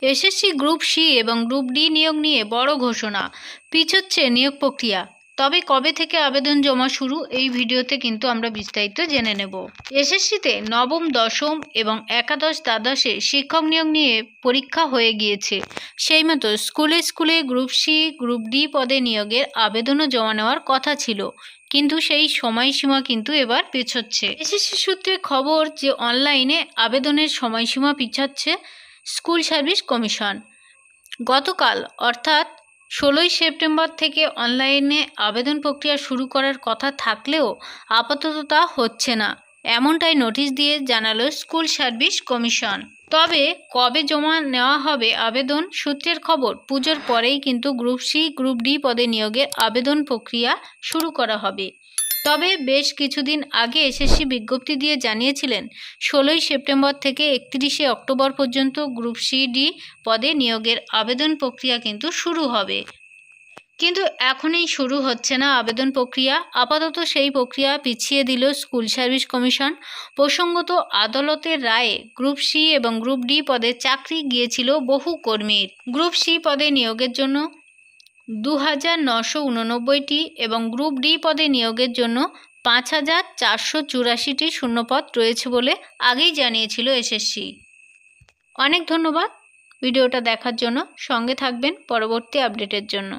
SSC group C এবং group D নিয়োগ নিয়ে বড় ঘোষণা, পিছোচ্ছে নিয়োগ প্রক্রিয়া। তবে কবে থেকে আবেদন জমা শুরু, এই ভিডিওতে কিন্তু আমরা বিস্তারিত জেনে নেব। এসএসসিতে নবম, দশম এবং একাদশ দ্বাদশে শিক্ষক নিয়োগ নিয়ে পরীক্ষা হয়ে গিয়েছে। সেই মতো স্কুলে স্কুলে গ্রুপ সি গ্রুপ ডি পদে নিয়োগের আবেদনও জমা নেওয়ার কথা ছিল, কিন্তু সেই সময়সীমা কিন্তু এবার পেছোচ্ছে। এসএসসি সূত্রে খবর যে অনলাইনে আবেদনের সময়সীমা পিছাচ্ছে স্কুল সার্ভিস কমিশন। গতকাল অর্থাৎ 16ই সেপ্টেম্বর থেকে অনলাইনে আবেদন প্রক্রিয়া শুরু করার কথা থাকলেও আপাতত তা হচ্ছে না, এমনটাই নোটিশ দিয়ে জানালো স্কুল সার্ভিস কমিশন। তবে কবে জমা নেওয়া হবে আবেদন, সূত্রের খবর পুজোর পরেই কিন্তু গ্রুপ সি গ্রুপ ডি পদে নিয়োগের আবেদন প্রক্রিয়া শুরু করা হবে। তবে বেশ কিছুদিন আগে এসএসসি বিজ্ঞপ্তি দিয়ে জানিয়েছিলেন 16ই সেপ্টেম্বর থেকে 31শে অক্টোবর পর্যন্ত গ্রুপ সি ডি পদে নিয়োগের আবেদন প্রক্রিয়া কিন্তু শুরু হবে। কিন্তু এখনই শুরু হচ্ছে না আবেদন প্রক্রিয়া, আপাতত সেই প্রক্রিয়া পিছিয়ে দিল স্কুল সার্ভিস কমিশন। প্রসঙ্গত আদালতের রায়ে গ্রুপ সি এবং গ্রুপ ডি পদে চাকরি গিয়েছিল বহু কর্মীর। গ্রুপ সি পদে নিয়োগের জন্য 2989টি এবং গ্রুপ ডি পদে নিয়োগের জন্য 5484টি শূন্যপদ রয়েছে বলে আগেই জানিয়েছিল এসএসসি। অনেক ধন্যবাদ ভিডিওটা দেখার জন্য, সঙ্গে থাকবেন পরবর্তী আপডেটের জন্য।